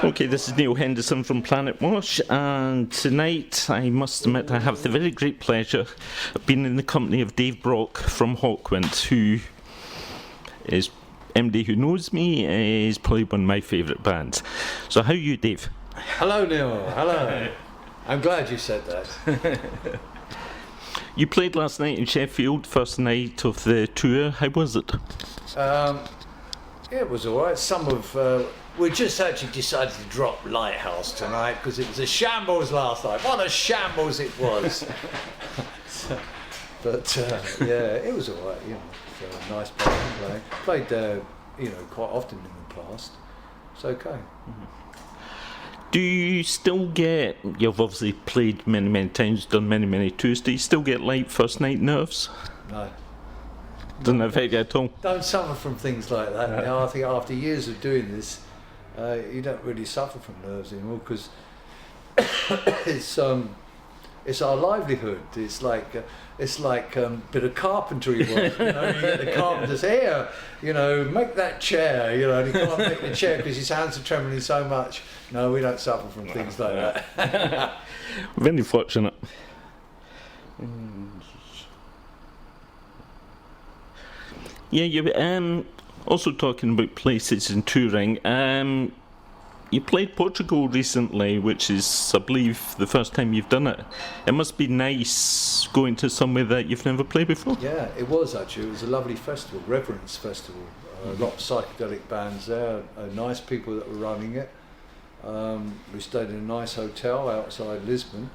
Okay, this is Neil Henderson from Planet Wash, and tonight I must admit I have the very great pleasure of being in the company of Dave Brock from Hawkwind, who is, anybody who knows me, is probably one of my favourite bands. So how are you, Dave? Hello, Neil. Hello. I'm glad you said that. You played last night in Sheffield, first night of the tour. How was it? It was all right. We just actually decided to drop Lighthouse tonight because it was a shambles last night. What a shambles it was! But yeah, it was all right. You know, it's a nice band to play. Played there, quite often in the past. It's okay. Mm-hmm. Do you still get? You've obviously played many times, done many tours. Do you still get like first night nerves? No. Doesn't affect you at all. Don't suffer from things like that. You know, I think after years of doing this, you don't really suffer from nerves anymore because it's our livelihood. It's like a bit of carpentry work. You get the carpenter's here, make that chair. And he can't make the chair because his hands are trembling so much. No, we don't suffer from things like that. Very fortunate. Yeah, you also talking about places and touring. You played Portugal recently, which is, I believe, the first time you've done it. It must be nice going to somewhere that you've never played before. Yeah, it was actually. It was a lovely festival, Reverence Festival. A lot of psychedelic bands there, nice people that were running it. We stayed in a nice hotel outside Lisbon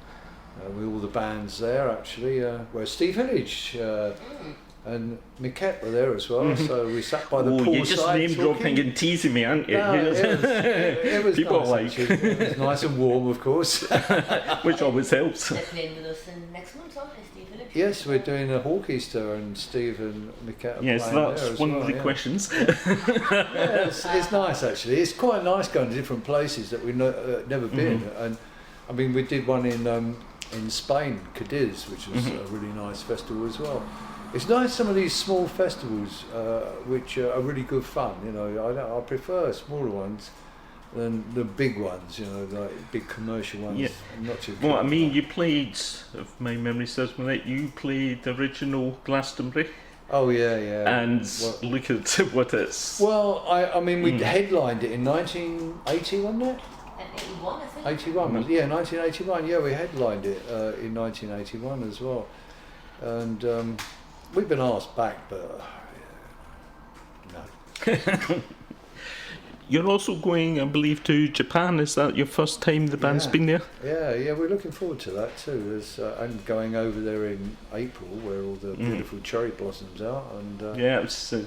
with all the bands there, actually, where Steve Hillage and Miquette were there as well, so we sat by the poolside. You're just name dropping and teasing me, aren't you? No, it was people nice, like. It was nice and warm, of course. Which always helps. They're playing with us in next month, aren't they, Steve Phillips? Yes, we're doing a Hawkwind tour, and Steve and Miquette are playing that's there as one well, of the questions. Yeah, it's nice actually. It's quite nice going to different places that we've never been. Mm-hmm. And I mean, we did one in Spain, Cadiz, which was a really nice festival as well. It's nice, some of these small festivals, which are really good fun. I prefer smaller ones than the big ones. Like big commercial ones. Yeah. I'm not too. Well, I mean, you played, if my memory serves me right, you played the original Glastonbury. Oh yeah. And look at what it's. Well, I mean, we headlined it in 1980, wasn't it? 81, I think. 81, 1981. Yeah, we headlined it in 1981 as well, and. We've been asked back, but no. You're also going, I believe, to Japan. Is that your first time the band's been there? Yeah, we're looking forward to that too. I'm going over there in April, where all the beautiful cherry blossoms are, and it's a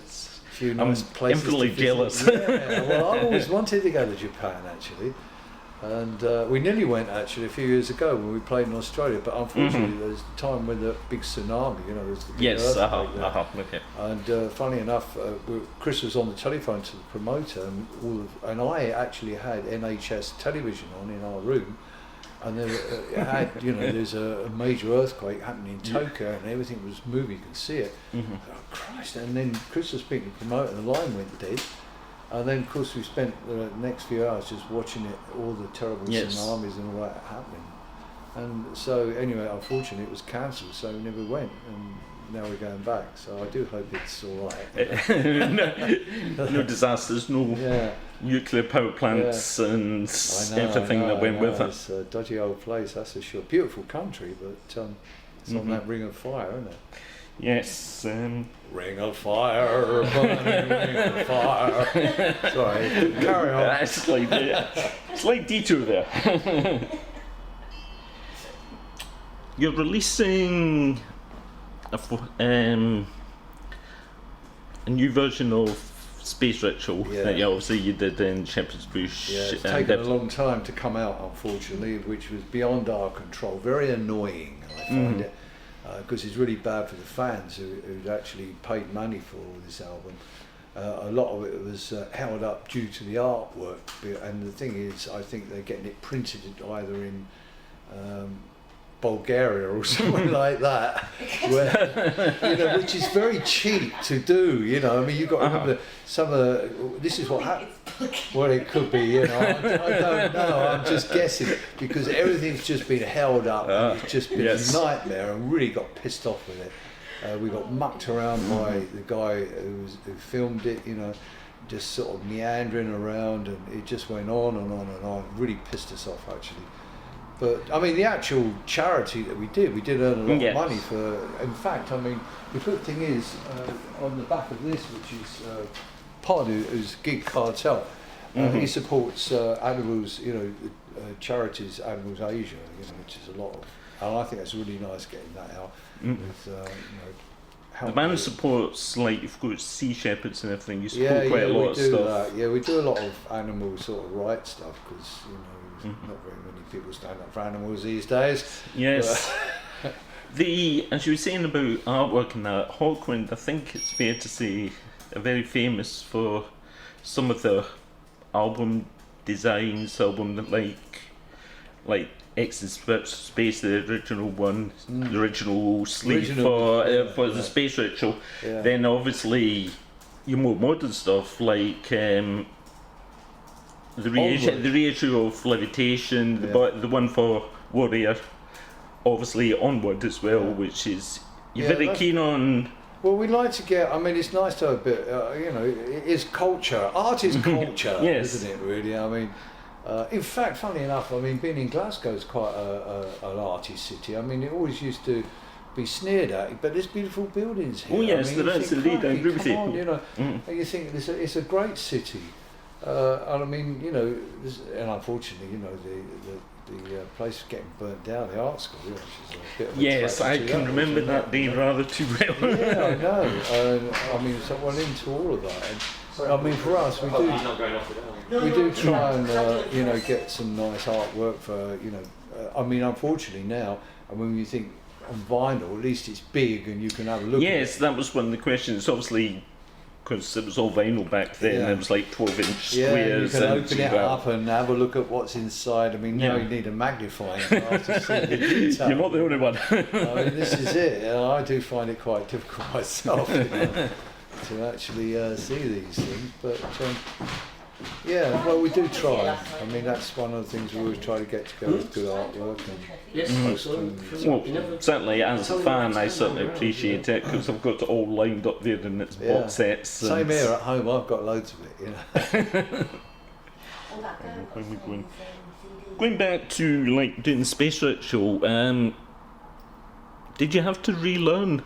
few nice places. I'm really jealous. Yeah, well, I've always wanted to go to Japan actually. And we nearly went actually a few years ago when we played in Australia, but unfortunately there's a time when the big tsunami, there's the big earthquake there. Okay. And funny enough, Chris was on the telephone to the promoter, and I actually had NHS television on in our room, and there's a major earthquake happening in Tokyo, and everything was moving, you could see it. Mm-hmm. Oh, Christ! And then Chris was speaking to the promoter, and the line went dead. And then, of course, we spent the next few hours just watching it, all the terrible tsunamis and all that happening. And so, anyway, unfortunately, it was cancelled, so we never went. And now we're going back. So I do hope it's all right. No disasters, no nuclear power plants and everything that went with it. It's a dodgy old place, that's for sure. Beautiful country, but it's on that ring of fire, isn't it? Yes. Ring of fire, burning ring of fire. Sorry, carry on. Slight detour there. You're releasing a new version of Space Ritual that obviously you did in Shepherd's Bush. Yeah, it's taken a long time to come out, unfortunately, which was beyond our control. Very annoying, I find it. Because it's really bad for the fans who'd actually paid money for all this album. A lot of it was held up due to the artwork, and the thing is, I think they're getting it printed either in Bulgaria or something like that, where, which is very cheap to do. I mean, you've got to remember some of the. This is what happened. Well, it could be, you know. I don't know. I'm just guessing because everything's just been held up. And it's just been Yes. a nightmare, and really got pissed off with it. We got mucked around by the guy who filmed it, you know, just sort of meandering around, and it just went on and on and on. Really pissed us off, actually. But I mean, the actual charity that we did earn a lot Yes. of money for. In fact, I mean, the good thing is on the back of this, which is part of his gig cartel, he supports animals, you know, charities, Animals Asia, you know, which is a lot of. And I think that's really nice getting that out. With, you know, The band supports, like, you've got Sea Shepherds and everything. You support yeah, quite a lot we of do stuff. that. Yeah, we do a lot of animal sort of rights stuff because you know not very many people stand up for animals these days. Yes. As you were saying about artwork and that, Hawkwind, I think it's fair to say, are very famous for some of the album designs, like X's Space, the original one, the original sleeve for the Space Ritual. Yeah. Then obviously your more modern stuff like the reissue of Levitation, the one for Warrior, obviously Onward as well, which is you're very keen on. Well, we like to get. I mean, it's nice to have a bit. You know, it is culture. Art is culture, Yes. isn't it? Really. I mean, in fact, funny enough, I mean, being in Glasgow is quite an arty city. I mean, it always used to be sneered at, but there's beautiful buildings here. Oh yes, I mean, there is indeed. I agree with you. on, you know, and you think it's a great city. And I mean, you know, and unfortunately, you know, the place is getting burnt down, the art school, which is a bit of a Yes, I tragedy, can remember that day rather too well. Yeah, I know. I mean, so we're into all of that. And, I mean, for us, we do try and you know, get some nice artwork for, you know. I mean, unfortunately now, and when you think on vinyl, at least it's big and you can have a look. Yes, at it. that was one of the questions. Obviously, because it was all vinyl back then, Yeah. it was like 12-inch Yeah, you squares. can and open it up and have a look at what's inside. I mean, now Yeah. you need a magnifying glass to see the detail. You're not the only one. I mean, this is it. And I do find it quite difficult myself, you know, to actually see these things. But yeah, well, we do try. I mean, that's one of the things we always try to get together with good artwork. Well, certainly as a fan, I certainly appreciate it because I've got it all lined up there in its box sets. Same here at home. I've got loads of it. You know. Going back to like doing the Space Ritual, did you have to relearn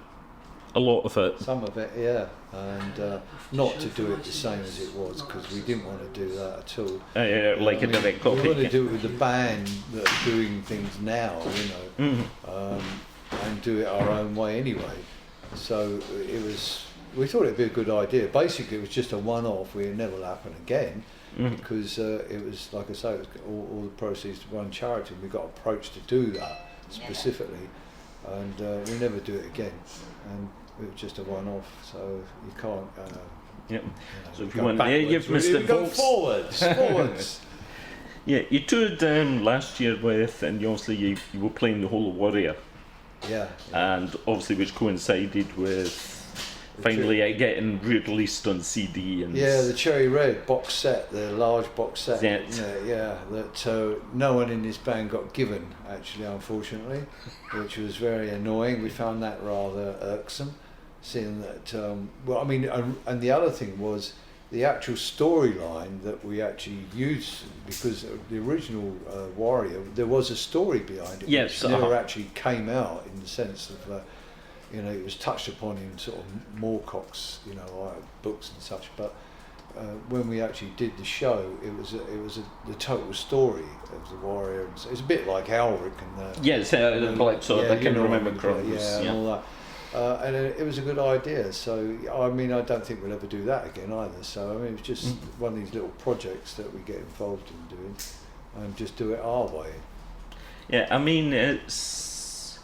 a lot of it? Some of it, yeah, and not to do it the same as it was because we didn't want to do that at all. Like I a mean, direct copy. We want to do it with the band that are doing things now, you know, and do it our own way anyway. So it was. We thought it'd be a good idea. Basically, it was just a one-off. It never will happen again because it was, like I say, it was all the proceeds to one charity. And we got approached to do that specifically, and we never do it again. And it was just a one-off, so you can't. Yep. You know, So if go you want, there you've backwards, missed really. it, Go folks. forwards. Yeah, you toured last year with, and obviously you were playing the whole of Warrior, Yeah. and obviously which coincided with finally getting released on CD. And Yeah, the Cherry Red box set, the large box set. That. That no one in this band got given, actually, unfortunately, which was very annoying. We found that rather irksome, seeing that. Well, I mean, and the other thing was the actual storyline that we actually used, because the original Warrior, there was a story behind it, Yes, which never actually came out in the sense of. You know, it was touched upon in sort of Moorcock's, you know, books and such. But when we actually did the show, it was the total story of the Warrior. And so it's a bit like Alric and yes, the Black Sword. I can remember Chronicles. and all that. And it was a good idea. So I mean, I don't think we'll ever do that again either. So I mean, it was just one of these little projects that we get involved in doing, and just do it our way. Yeah, I mean, it's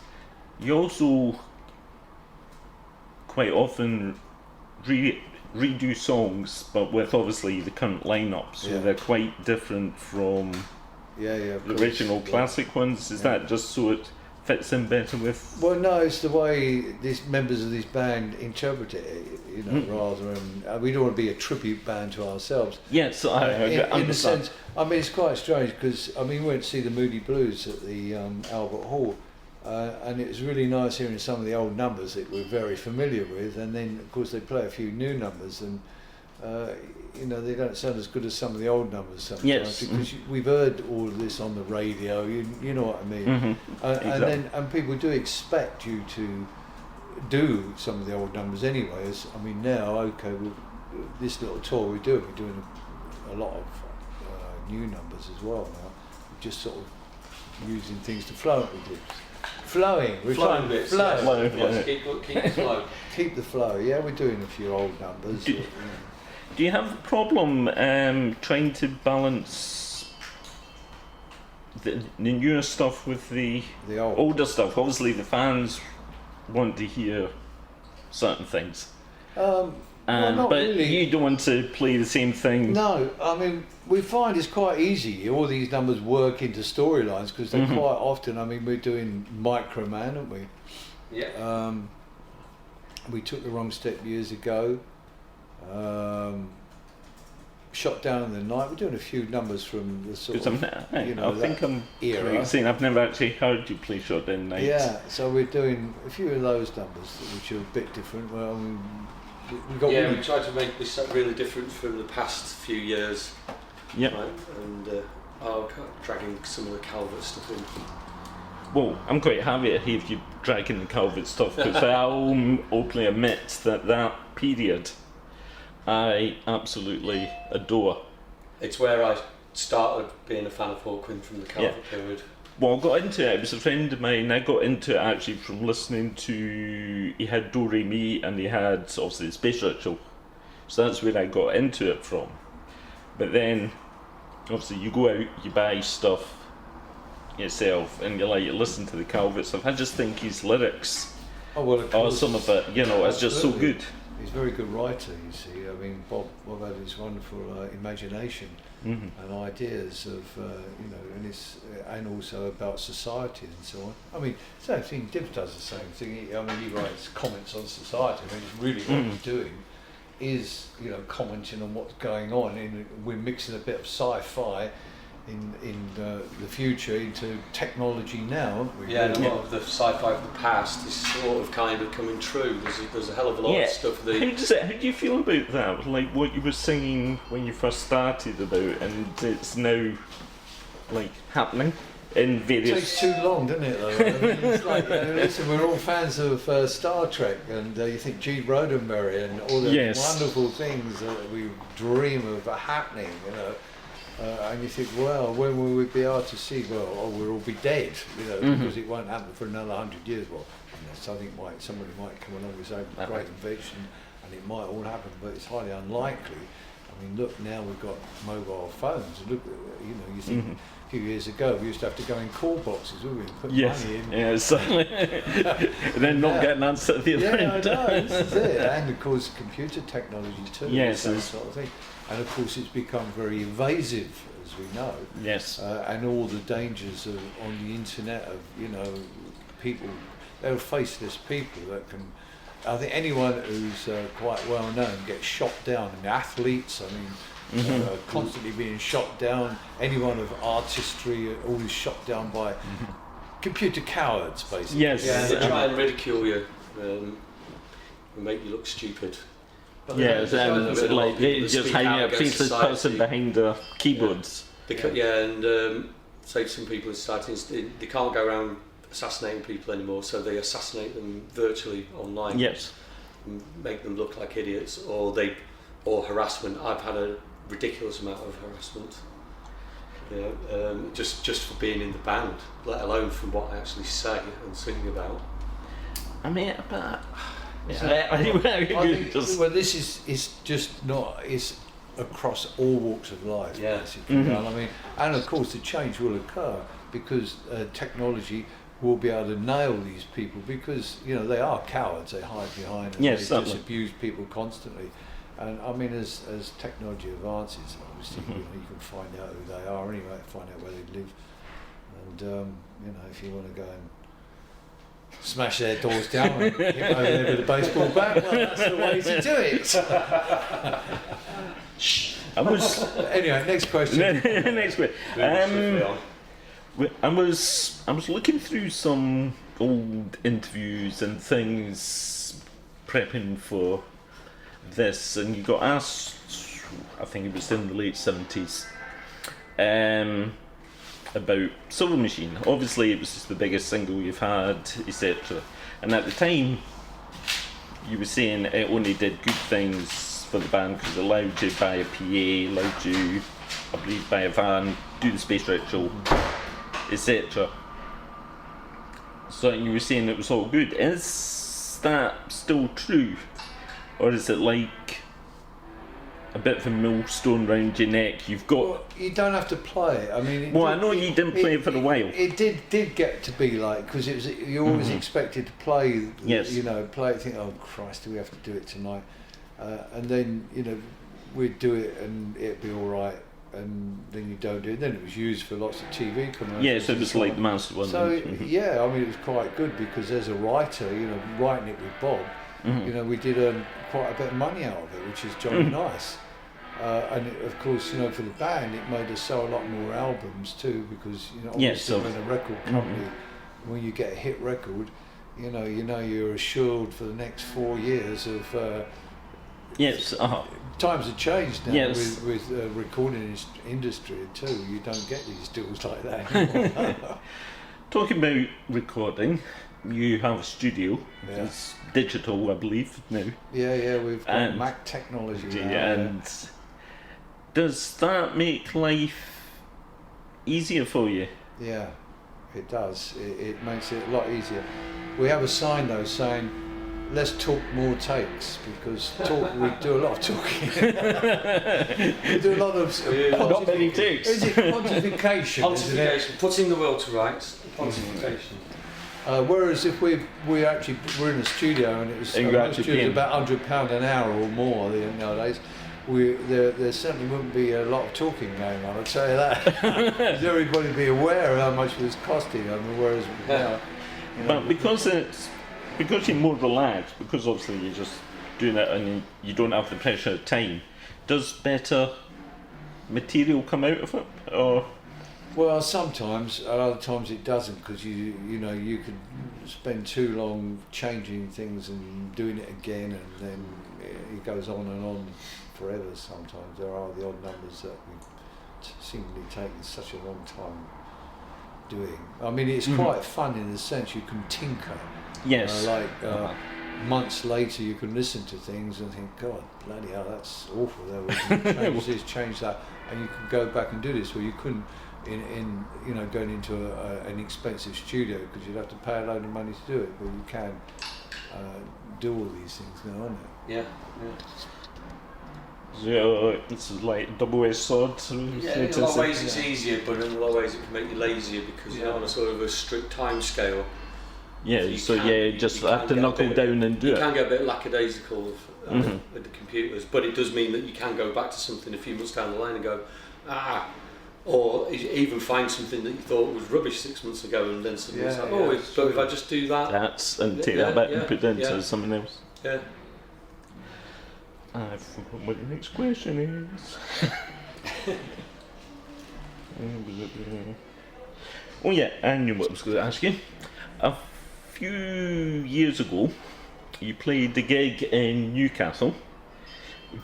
you also quite often redo songs, but with obviously the current lineup, so they're quite different from the original classic ones. Is that just so it fits in better with. Well, no, it's the way these members of this band interpret it, you know, rather than we don't want to be a tribute band to ourselves. Yes, I In the understand. sense, I mean, it's quite strange because I mean, we went to see the Moody Blues at the Albert Hall, and it was really nice hearing some of the old numbers that we're very familiar with, and then of course they play a few new numbers, and you know, they don't sound as good as some of the old numbers sometimes. Yes. Because we've heard all of this on the radio. You know what I mean. Exactly. And people do expect you to do some of the old numbers anyways. I mean, now, okay, with this little tour we're doing a lot of new numbers as well now. We're just sort of using things to flow with Dibs. Flowing. We're trying to flow. Flow. Keep the flow. Keep the flow. Yeah, we're doing a few old numbers. Do you have a problem trying to balance the newer stuff with the The old. older stuff? Obviously, the fans want to hear certain things, Well, not but really. you don't want to play the same thing. No, I mean, we find it's quite easy. All these numbers work into storylines because they're quite often, I mean, we're doing Microman, aren't we? Yeah. We took the wrong step years ago. Shot Down in the Night. We're doing a few numbers from the sort Because of, you know, I think I'm era. saying I've never actually heard you play Shot Down Night. Yeah, so we're doing a few of those numbers which are a bit different. Well, I mean, we got Yeah, really we tried to make this really different from the past few years. Yep. Right? And dragging some of the Calvert stuff in. Well, I'm quite happy to hear you dragging the Calvert stuff because I'll openly admit that period I absolutely adore. It's where I started being a fan of Hawkwind from the Calvert period. Well, I got into it. It was a friend of mine. I got into it actually from listening to. He had Do Re Mi, and he had obviously the Space Ritual. So that's where I got into it from. But then, obviously, you go out, you buy stuff yourself, and you listen to the Calvert stuff. I just think his lyrics, of or some of it, you know, it's just so Absolutely. good. He's a very good writer, you see. I mean, Bob had this wonderful imagination and ideas of, you know, and also about society and so on. I mean, same thing, Dibs does the same thing. I mean, he writes comments on society. I mean, it's really what he's doing is, you know, commenting on what's going on. And we're mixing a bit of sci-fi in the future into technology now, aren't we? Yeah, and a lot of the sci-fi of the past is sort of kind of coming true. There's a hell of a lot of stuff. How do you feel about that? Like what you were singing when you first started about, and it's now like happening in It various. takes too long, doesn't it? Though? I mean, it's like, you know, listen, we're all fans of Star Trek, and you think Gene Roddenberry and all the wonderful things that we dream of are happening, you know. And you think, well, when will we be able to see? Well, we'll all be dead, you know, because it won't happen for another 100 years. Well, you know, somebody might come along with some great invention, and it might all happen, but it's highly unlikely. I mean, look, now we've got mobile phones. Look, you know, you think a few years ago we used to have to go in call boxes, wouldn't we? Put money in. Yeah, certainly. And then not get an answer at the other Yeah, I end. know, this is it. And of course, computer technology too. Yes, that sort of thing. And of course, it's become very invasive, as we know. Yes. And all the dangers of on the internet of, you know, people, they're faceless people that can. I think anyone who's quite well known gets shot down. And athletes, I mean, constantly being shot down. Anyone of artistry, always shot down by computer cowards, basically. Yes. Yeah, they try and ridicule you and make you look stupid. But Yeah, there's a lot like of people that just speak hanging out a against faceless person society. behind the keyboards. And say some people in society, they can't go around assassinating people anymore, so they assassinate them virtually online. Yes. And make them look like idiots, or harassment. I've had a ridiculous amount of harassment. You know, just for being in the band, let alone from what I actually say and sing about. I mean, but Well, this is just not. It's across all walks of life, Yeah. basically. You know what I mean, and of course, the change will occur because technology will be able to nail these people because you know they are cowards. They hide behind and Yes, they certainly. just abuse people constantly. And I mean, as technology advances, obviously you know, you can find out who they are anyway, find out where they live, and you know if you want to go and smash their doors down and hit over there with a baseball bat. Well, that's the way to do it. Anyway, next question. Next question. I was looking through some old interviews and things prepping for this, and you got asked, I think it was in the late 70s, about Silver Machine. Obviously it was just the biggest single you've had, etc. And at the time you were saying it only did good things for the band because it allowed you to buy a PA, allowed you, I believe, buy a van, do the Space Ritual, etc. So you were saying it was all good. Is that still true? Or is it like a bit of a millstone round your neck? You've got... Well, you don't have to play it. I mean, I know you didn't play it for a while. It did get to be like, because it was, you always expected to play, Yes. play it, think, oh Christ, do we have to do it tonight? And then, we'd do it and it'd be all right, and then you don't do it. Then it was used for lots of TV commercials. Yeah, so it was like the Master one. So, yeah, I mean, it was quite good because as a writer, writing it with Bob, we did earn quite a bit of money out of it, which is jolly nice. And of course, for the band, it made us sell a lot more albums too, because obviously when a record company, when you get a hit record, you're assured for the next 4 years of. Yes. Times have changed now with recording industry too. You don't get these deals like that anymore. Talking about recording, you have a studio. Yeah. It's digital, I believe, now. Yeah, we've got Mac technology now. And does that make life easier for you? Yeah, it does. It makes it a lot easier. We have a sign though saying, let's talk more takes, because we do a lot of talking. We do a lot of not many takes. Is it pontification? Pontification, putting the world to rights. Pontification. Whereas if we're in a studio and it was about £100 an hour or more nowadays, there certainly wouldn't be a lot of talking going on. I'll tell you that. Everybody would be aware of how much it was costing. Whereas now, but because you're more relaxed, because obviously you're just doing it and you don't have the pressure of time, does better material come out of it, or? Well, sometimes, other times it doesn't, because you could spend too long changing things and doing it again, and then it goes on and on forever. Sometimes there are the odd numbers that we seemingly taking such a long time doing. I mean, it's quite fun in the sense you can tinker. Yes. Months later you can listen to things and think, God, bloody hell, that's awful. There we can change this, change that, and you can go back and do this, where you couldn't in going into an expensive studio, because you'd have to pay a load of money to do it, but you can do all these things now, aren't it? Yeah. So this is like a double-edged sword. Yeah, in a lot of ways it's easier, but in a lot of ways it can make you lazier, because you're not on a sort of a strict time scale. Yeah, so you just have to knuckle down and do it. You can get a bit lackadaisical with the computers, but it does mean that you can go back to something a few months down the line and go, or even find something that you thought was rubbish 6 months ago, and then suddenly it's like, but if I just do that, and take that back and put it into something else. Yeah. I forgot what the next question is. Oh yeah, I knew what I was going to ask you. A few years ago, you played the gig in Newcastle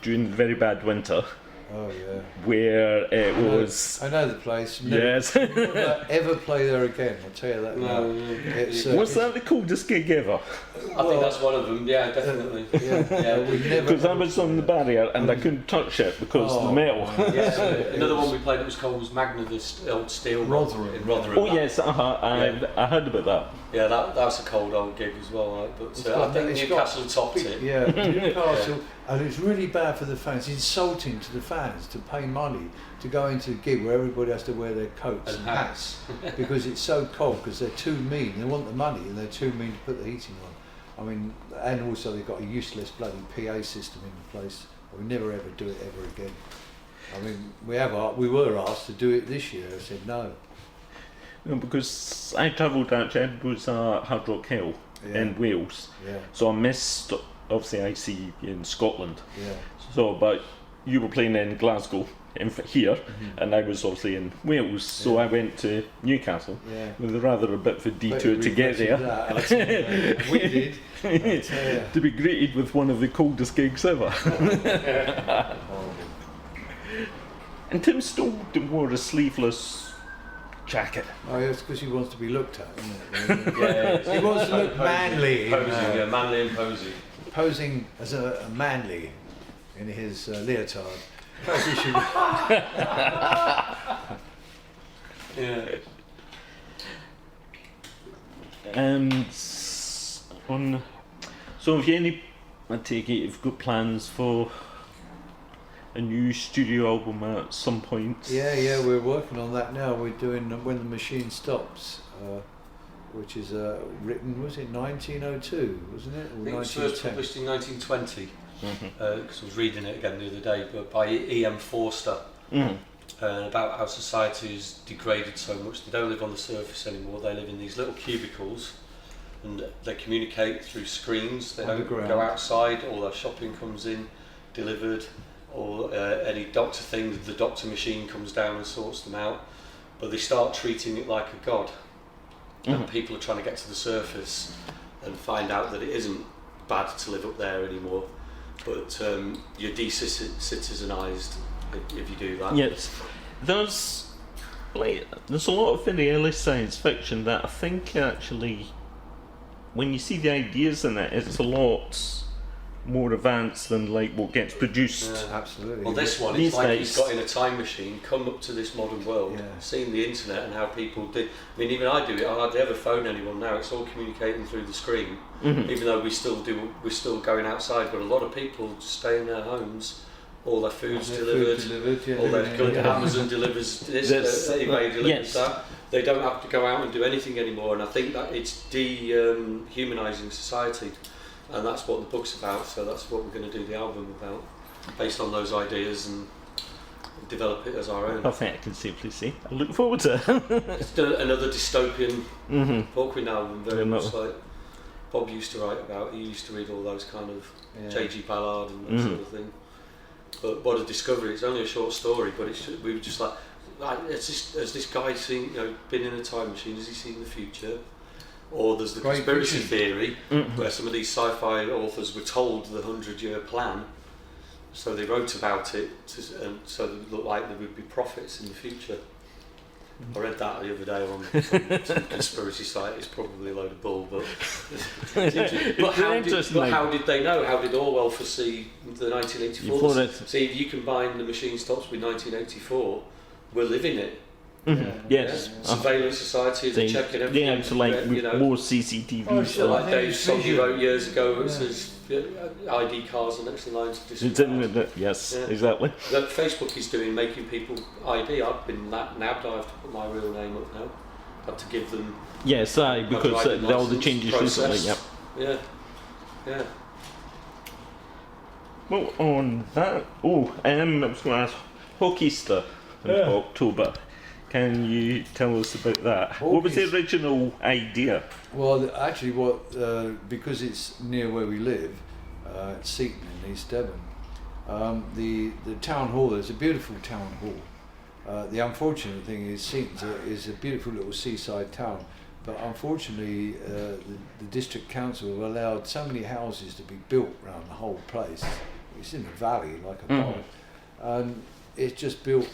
during the very bad winter. Oh yeah. Where it was. I know the place. Yes. Never ever play there again. I'll tell you that. No. Was that the coldest gig ever? I think that's one of them. Yeah, definitely. Because I was on the barrier and I couldn't touch it because of the metal. Another one we played that was called was Magna, the old steel Rotherham. in Rotherham. Oh yes, I heard about that. Yeah, that was a cold old gig as well. But I think Newcastle topped it. Yeah, Newcastle, and it's really bad for the fans. It's insulting to the fans to pay money to go into a gig where everybody has to wear their coats and hats because it's so cold, because they're too mean. They want the money and they're too mean to put the heating on. I mean, and also they've got a useless bloody PA system in the place. We never ever do it ever again. I mean, we were asked to do it this year. I said no. No, because I travelled actually, I was at Hard Rock Hill in Wales, so I missed obviously I see in Scotland. So, but you were playing in Glasgow here, and I was obviously in Wales, so I went to Newcastle with rather a bit of a detour to get there. We did. To be greeted with one of the coldest gigs ever. And Tim still wore a sleeveless jacket. Oh, yeah, it's because he wants to be looked at, isn't it? He wants to look manly. Posing, manly and posing. Posing as a manly in his leotard. As he should. And on, so have you I take it you've got plans for a new studio album at some point? Yeah, we're working on that now. We're doing When the Machine Stops, which is written, was it 1902, wasn't it? Or I think it was first published in 1920, because I was reading it again the other day, but by E.M. Forster, about how society has degraded so much. They don't live on the surface anymore, they live in these little cubicles, and they communicate through screens. They don't go outside, all their shopping comes in, delivered, or any doctor thing, the doctor machine comes down and sorts them out, but they start treating it like a god. And people are trying to get to the surface and find out that it isn't bad to live up there anymore, but you're decitizenized if you do that. Yes, there's a lot of very early science fiction that I think actually, when you see the ideas in it, it's a lot more advanced than like what gets produced. Absolutely. Well, this one, it's like he's got in a time machine, come up to this modern world, seen the internet and how people do. I mean, even I do it. I hardly ever phone anyone now. It's all communicating through the screen. Even though we're still going outside, but a lot of people just stay in their homes. All their food's delivered. All their Amazon delivers this, eBay delivers that. They don't have to go out and do anything anymore. And I think that it's dehumanizing society. And that's what the book's about, so that's what we're going to do the album about, based on those ideas and develop it as our own. I think I can safely say I look forward to it. It's another dystopian Hawkwind album, very much like Bob used to write about. He used to read all those kind of J.G. Ballard and that sort of thing. But what a discovery! It's only a short story, but we were just like has this guy seen, been in a time machine? Has he seen the future? Or there's the conspiracy theory, where some of these sci-fi authors were told the 100-year plan, so they wrote about it, and so it looked like there would be prophets in the future. I read that the other day on some conspiracy site. It's probably a load of bull, but how did they know? How did Orwell foresee the 1984? See, if you combine The Machine Stops with 1984, we're living it. Yes. Surveillance society, they're checking everything. Yeah, so like more CCTV. Like Dave Soggy wrote years ago, it says ID cards are next in line to disregard. Yes, exactly. That Facebook is doing, making people ID. I've been nabbed. I have to put my real name up now. I have to give them. Yes, because all the changes recently. Yep. Yeah. Well, on that, I was going to ask Hawkwind in October. Can you tell us about that? What was the original idea? Well, actually, because it's near where we live, Seaton in East Devon, the town hall, there's a beautiful town hall. The unfortunate thing is Seaton is a beautiful little seaside town, but unfortunately the district council have allowed so many houses to be built around the whole place. It's in a valley like a bog, and it's just built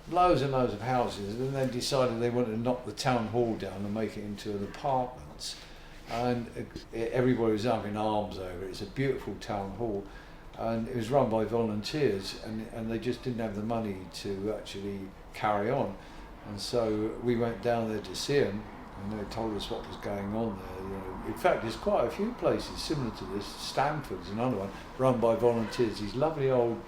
loads and loads of houses, and then they decided they wanted to knock the town hall down and make it into an apartments, and everybody was up in arms over it. It's a beautiful town hall, and it was run by volunteers, and they just didn't have the money to actually carry on, and so we went down there to see them, and they told us what was going on there. In fact, there's quite a few places similar to this. Stanford's another one, run by volunteers. These lovely old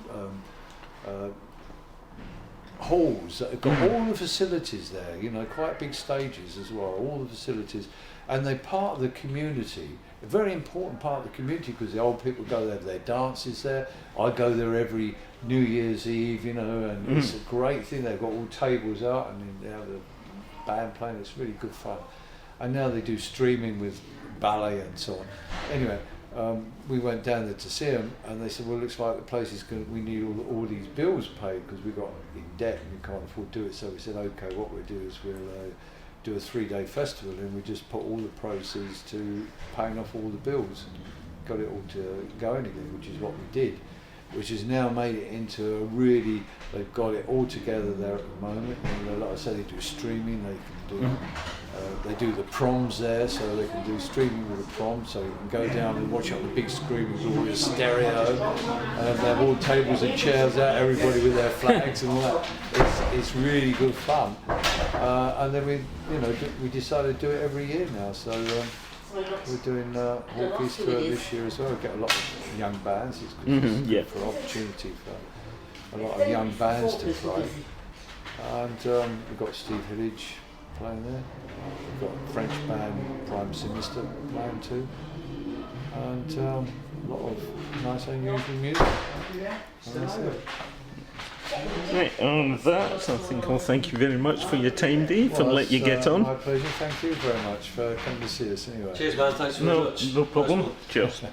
halls that have got all the facilities there, quite big stages as well, all the facilities, and they're part of the community, a very important part of the community, because the old people go there, their dances there. I go there every New Year's Eve, and it's a great thing. They've got all tables out, and they have band playing. It's really good fun. And now they do streaming with ballet and so on. Anyway, we went down there to see them, and they said, well, it looks like the place is going. We need all these bills paid because we got in debt and we can't afford to do it. So we said, okay, what we'll do is we'll do a 3-day festival, and we just put all the proceeds to paying off all the bills and got it all to going again, which is what we did, which has now made it into a really, they've got it all together there at the moment. And like I said, they do streaming, they can do, they do the proms there, so they can do streaming with the proms, so you can go down and watch it on the big screen with all your stereo, and they have all tables and chairs out, everybody with their flags and all that. It's really good fun. And then we decided to do it every year now, so we're doing Hawkwind this year as well. We get a lot of young bands. It's good for opportunity for a lot of young bands to play. And we've got Steve Hillage playing there. We've got a French band, Prime Sinister, playing too. And a lot of nice unusual music. And that's it. Right, on that, I think I'll thank you very much for your time, Dave, and let you get on. My pleasure. Thank you very much for coming to see us anyway. Cheers, man. Thanks very much. No problem. Cheers.